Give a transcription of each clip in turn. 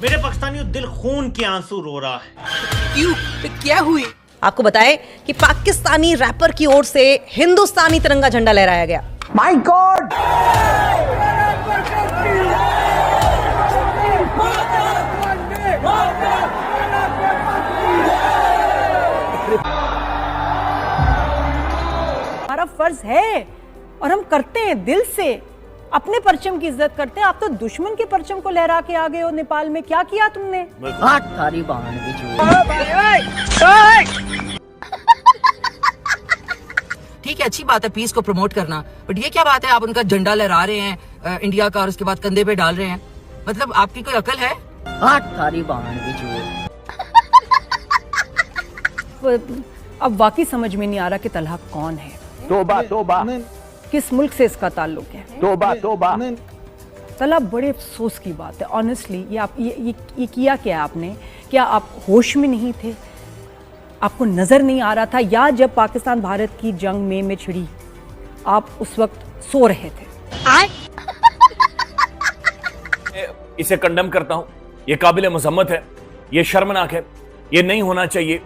मेरे पाकिस्तानियों दिल खून के आंसू रो रहा है। क्यों? क्या हुई? आपको बताएं कि पाकिस्तानी रैपर की ओर से हिंदुस्तानी तिरंगा झंडा लहराया गया। My God! हमारा फर्ज है और हम करते हैं दिल से, अपने परचम की इज्जत करते हैं। आप तो दुश्मन के परचम को लहरा के आ गए हो नेपाल में। क्या किया तुमने? थारी बहन ठीक है, अच्छी बात है पीस को प्रमोट करना, बट ये क्या बात है आप उनका झंडा लहरा रहे हैं इंडिया का और उसके बाद कंधे पे डाल रहे हैं? मतलब आपकी कोई अकल है? थारी बहन अब वाकई समझ में नहीं आ रहा कि तलहा कौन है, तोबा तोबा, किस मुल्क से इसका ताल्लुक है। तोबा तोबा। तलहा बड़े अफसोस की बात है ऑनेस्टली। ये किया क्या आपने? क्या आप होश में नहीं थे? आपको नजर नहीं आ रहा था? या जब पाकिस्तान भारत की जंग में छिड़ी आप उस वक्त सो रहे थे? इसे कंडेम करता हूं, यह काबिल मजम्मत है, यह शर्मनाक है, यह नहीं होना चाहिए,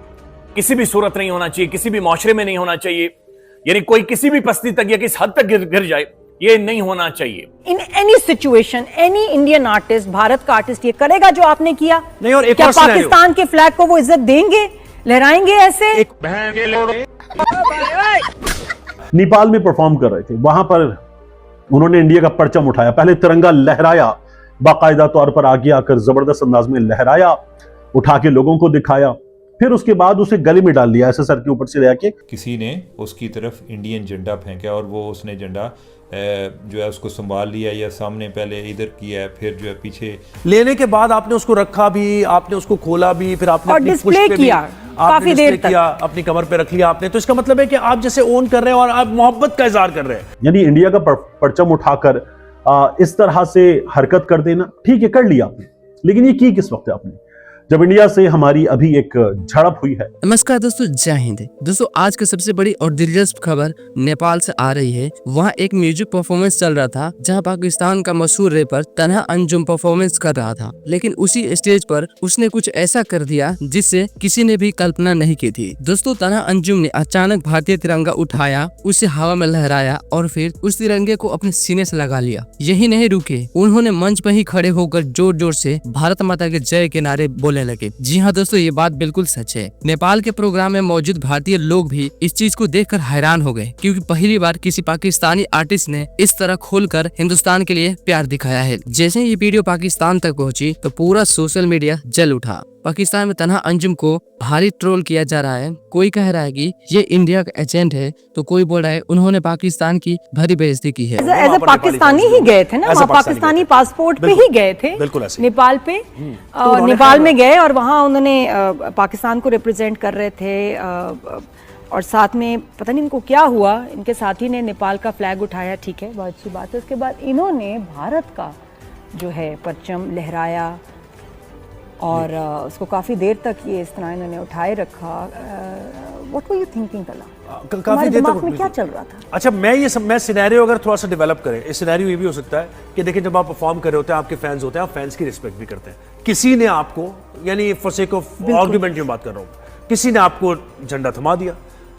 किसी भी सूरत नहीं होना चाहिए, किसी भी माशरे में नहीं होना चाहिए। यानी कोई किसी भी पस्ती तक या किस हद तक गिर जाए, ये नहीं होना चाहिए। In any situation any Indian artist, Bharat का आर्टिस्ट ये करेगा जो आपने किया? नहीं। और एक क्या और पाकिस्तान के फ्लैग को वो इज्जत देंगे, लहराएंगे ऐसे? नेपाल में परफॉर्म कर रहे थे, वहां पर उन्होंने इंडिया का परचम उठाया, पहले तिरंगा लहराया, बाकायदा तौर पर आगे आकर जबरदस्त अंदाज में लहराया, उठा के लोगों को दिखाया, फिर उसके बाद उसे गले में डाल लिया ऐसे सर के ऊपर से ले आके। किसी ने उसकी तरफ इंडियन झंडा फेंका और वो उसने झंडा जो है उसको संभाल लिया, या सामने पहले इधर किया है, फिर जो है पीछे लेने के बाद आपने उसको रखा भी, आपने उसको खोला भी, फिर आपने और डिस्प्ले किया काफी देर तक, अपनी कमर पे रख लिया आपने। तो इसका मतलब है कि आप जैसे ओन कर रहे हैं और आप मोहब्बत का इजहार कर रहे हैं। यानी इंडिया का परचम उठाकर इस तरह से हरकत कर देना, ठीक है कर लिया आपने, लेकिन ये की किस वक्त है आपने? जब इंडिया से हमारी अभी एक झड़प हुई है। नमस्कार दोस्तों, जय हिंद। दोस्तों आज की सबसे बड़ी और दिलचस्प खबर नेपाल से आ रही है। वहाँ एक म्यूजिक परफॉर्मेंस चल रहा था जहाँ पाकिस्तान का मशहूर रैपर तन्हा अंजुम परफॉर्मेंस कर रहा था, लेकिन उसी स्टेज पर उसने कुछ ऐसा कर दिया जिससे किसी ने भी कल्पना नहीं की थी। दोस्तों तन्हा अंजुम ने अचानक भारतीय तिरंगा उठाया, उसे हवा में लहराया और फिर उस तिरंगे को अपने सीने से लगा लिया। यही नहीं रुके, उन्होंने मंच पर ही खड़े होकर जोर जोर से भारत माता के जय के नारे बोलने लगे। जी हाँ दोस्तों, ये बात बिल्कुल सच है। नेपाल के प्रोग्राम में मौजूद भारतीय लोग भी इस चीज को देखकर हैरान हो गए, क्योंकि पहली बार किसी पाकिस्तानी आर्टिस्ट ने इस तरह खोलकर हिंदुस्तान के लिए प्यार दिखाया है। जैसे ये वीडियो पाकिस्तान तक पहुंची तो पूरा सोशल मीडिया जल उठा। पाकिस्तान में तन्हा अंजुम को भारी ट्रोल किया जा रहा है। कोई कह रहा है कि ये इंडिया का एजेंट है, तो कोई बोल रहा है उन्होंने पाकिस्तान की भारी बेइज्जती की है। एज ए पाकिस्तानी ही गए थे ना, वहाँ पाकिस्तानी पासपोर्ट पे ही गए थे नेपाल पे। और नेपाल में गए और वहाँ उन्होंने पाकिस्तान को रिप्रेजेंट कर रहे थे, और साथ में पता नहीं इनको क्या हुआ, इनके साथी ने नेपाल का फ्लैग उठाया, ठीक है बहुत अच्छी बात है। उसके बाद इन्होंने भारत का जो है परचम लहराया और उसको काफी देर तक ये इस तरह इन्होंने उठाए रखा। व्हाट वर यू थिंकिंग तला? काफी देर दिमाग में क्या चल रहा था? अच्छा, मैं सिनेरियो अगर थोड़ा सा डेवलप करें, इस सिनेरियो ये भी हो सकता है कि देखिए जब आप परफॉर्म कर रहे होते हैं, आपके फैंस होते हैं, आप फैंस की रिस्पेक्ट भी करते हैं। किसी ने आपको, यानी फॉर सेक ऑफ आर्गुमेंट की बात कर रहा हूँ, किसी ने आपको झंडा थमा दिया,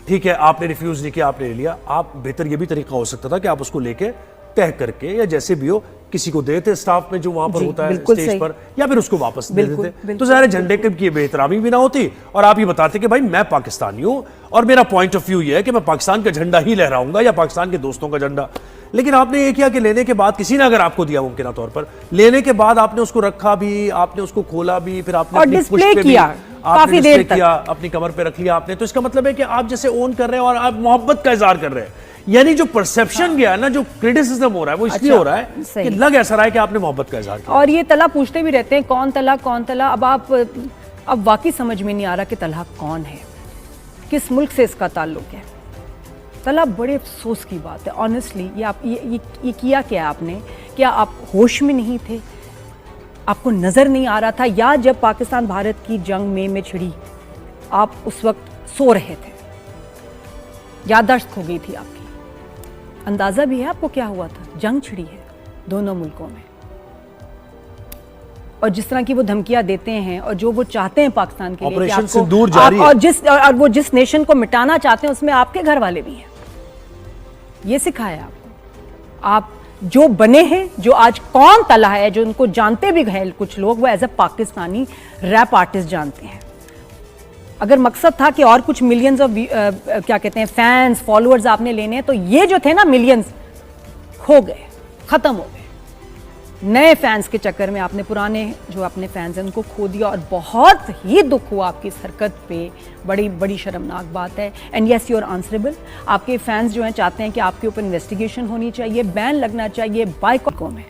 ठीक है, आपने रिफ्यूज नहीं किया, आपने ले लिया। आप बेहतर ये भी तरीका हो सकता था कि आप उसको लेके तय करके या जैसे भी हो किसी को देते स्टाफ में जो वहां पर होता है स्टेज पर, या फिर उसको वापस दे देते, तो ज़ाहिर झंडे की बेहतरामी भी ना होती और आप ये बताते कि भाई मैं पाकिस्तानी हूं और मेरा पॉइंट ऑफ व्यू ये है कि मैं पाकिस्तान का झंडा ही लहराऊंगा या पाकिस्तान के दोस्तों का झंडा। लेकिन आपने ये किया कि लेने के बाद किसी ने अगर आपको दिया मुमकिन तौर पर, लेने के बाद आपने उसको रखा भी, आपने उसको खोला भी, फिर आपने और डिस्प्ले किया काफी देर तक, अपनी कमर पे रख लिया आपने। तो इसका मतलब है कि आप जैसे ओन कर रहे हैं और आप मोहब्बत का इजहार कर रहे हैं। यानी जो परसेप्शन गया है ना, जो क्रिटिसिज्म हो रहा है वो इसलिए हो रहा है कि लग ऐसा रहा है कि आपने मोहब्बत का इजहार किया। और ये तला पूछते भी रहते हैं कौन तला कौन तला। अब वाकई समझ में नहीं आ रहा कि तला कौन है, किस मुल्क से इसका ताल्लुक है। तला बड़े अफसोस की बात है ऑनेस्टली। ये किया क्या आपने? क्या आप होश में नहीं थे? आपको नजर नहीं आ रहा था? या जब पाकिस्तान भारत की जंग में छिड़ी आप उस वक्त सो रहे थे, याददाश्त खो गई थी आपकी? अंदाजा भी है आपको क्या हुआ था? जंग छिड़ी है दोनों मुल्कों में। और जिस तरह की वो धमकियां देते हैं और जो वो चाहते हैं पाकिस्तान के लिए कि ऑपरेशन आपको सिंदूर जारी है। और वो जिस नेशन को मिटाना चाहते हैं उसमें आपके घर वाले भी हैं। ये सिखाया आपको। आप जो बने हैं, जो आज कौन तला है, जो उनको जानते भी हैं कुछ लोग, वो as a Pakistani rap artist जानते हैं। अगर मकसद था कि और कुछ मिलियंस ऑफ क्या कहते हैं फैंस फॉलोअर्स आपने लेने हैं, तो ये जो थे ना मिलियंस खो गए, खत्म हो गए। नए फैंस के चक्कर में आपने पुराने जो अपने फैंस हैं उनको खो दिया और बहुत ही दुख हुआ आपकी इस हरकत पे। बड़ी बड़ी शर्मनाक बात है। And yes you are answerable. आपके फैंस जो हैं चाहते हैं कि आपके ऊपर इन्वेस्टिगेशन होनी चाहिए, बैन लगना चाहिए, बाइकॉट में।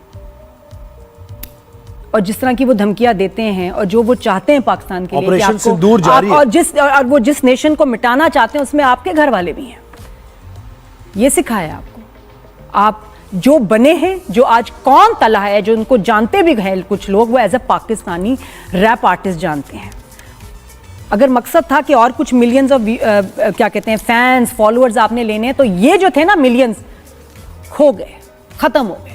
और जिस तरह की वो धमकियां देते हैं और जो वो चाहते हैं पाकिस्तान के लिए कि ऑपरेशन सिंदूर जारी है। और वो जिस नेशन को मिटाना चाहते हैं उसमें आपके घर वाले भी हैं। ये सिखाया आपको। आप जो बने हैं, जो आज कौन तला है, जो उनको जानते भी हैं कुछ लोग, वो as a Pakistani rap artist जानते हैं। अगर मकसद था कि और कुछ मिलियंस ऑफ क्या कहते हैं फैंस फॉलोअर्स आपने लेने हैं, तो ये जो थे ना मिलियंस खो गए, खत्म हो गए।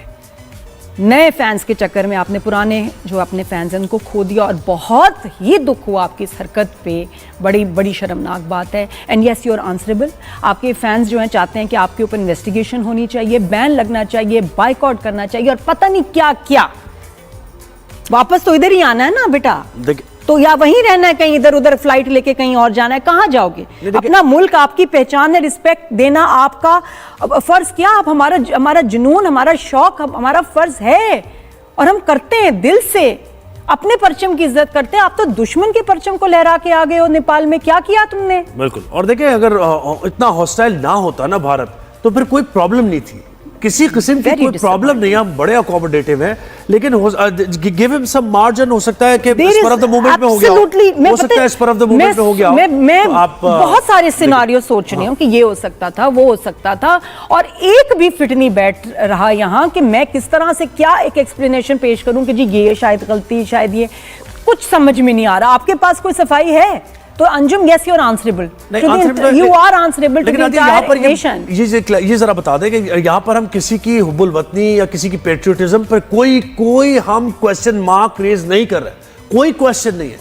नए फैंस के चक्कर में आपने पुराने जो अपने फैंस हैं उनको खो दिया और बहुत ही दुख हुआ आपकी इस हरकत पे। बड़ी बड़ी शर्मनाक बात है। And yes you are answerable. आपके फैंस जो हैं चाहते हैं कि आपके ऊपर इन्वेस्टिगेशन होनी चाहिए, बैन लगना चाहिए, बाइकआउट करना चाहिए और पता नहीं क्या क्या। वापस तो इधर ही आना है ना बेटा, तो या वहीं रहना है, कहीं इधर उधर फ्लाइट लेके कहीं और जाना है, कहाँ जाओगे? अपना मुल्क आपकी पहचान है, रिस्पेक्ट देना आपका फर्ज। क्या आप हमारा जुनून, हमारा शौक, हमारा फर्ज है और हम करते हैं दिल से। अपने परचम की इज्जत करते हैं। आप तो दुश्मन के परचम को लहरा के आ गए हो नेपाल में। क्या किया तुमने? बिल्कुल। और देखिए अगर इतना हॉस्टाइल ना होता ना भारत, तो फिर कोई प्रॉब्लम नहीं थी, किसी किस्म की कोई प्रॉब्लम नहीं। हम बड़े अकोमोडेटिव हैं, लेकिन गिव हिम सम मार्जिन। हो सकता है कि स्पर ऑफ द मोमेंट में हो गया हो सकता है स्पर ऑफ द मोमेंट में हो गया। मैं बहुत सारे सिनारियो सोच रही हूँ कि ये हो सकता था, वो हो सकता था, और एक भी फिट नहीं बैठ रहा यहाँ कि मैं किस तरह से क्या एक एक्सप्लेनेशन पेश करूँ कि जी ये शायद गलती, शायद ये कुछ समझ में नहीं आ रहा। आपके पास कोई सफाई है? तो Anjum yes you are answerable, you are answerable to the entire nation. ये जरा बता दें कि यहाँ पर हम किसी की हुब्बुल वतनी या किसी की पेट्रियटिज्म पर कोई हम क्वेश्चन मार्क रेज नहीं कर रहे, कोई क्वेश्चन नहीं है।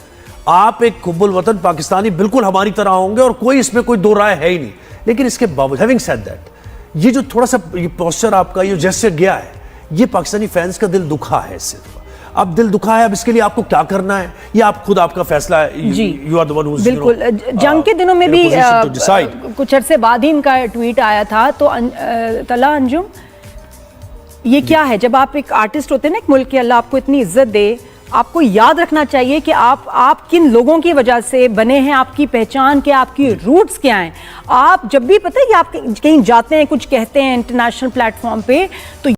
आप एक हुब्बुल वतन पाकिस्तानी बिल्कुल हमारी तरह होंगे और कोई इसमें कोई दो राय है ही नहीं। लेकिन इसके बावजूद हैविंग सेड दैट, ये जो थोड़ा सा ये पोस्चर आपका ये जेस्चर गया है, ये पाकिस्तानी फैंस का दिल दुखा है इससे। अब दिल दुखा है, अब इसके लिए आपको क्या करना है ये आप खुद, आपका फैसला है। जी you are the one who's बिल्कुल। जंग के दिनों में भी कुछ अरसे बाद ही इनका ट्वीट आया था। तो तला अंजुम, ये क्या है? जब आप एक आर्टिस्ट होते हैं ना एक मुल्क के, अल्लाह आपको इतनी इज्जत दे, आपको याद रखना चाहिए कि आप किन लोगों की वजह से बने हैं, आपकी पहचान क्या, आपकी रूट्स क्या हैं। आप जब भी पता है कि आप कहीं जाते हैं, कुछ कहते हैं इंटरनेशनल प्लेटफॉर्म पे, तो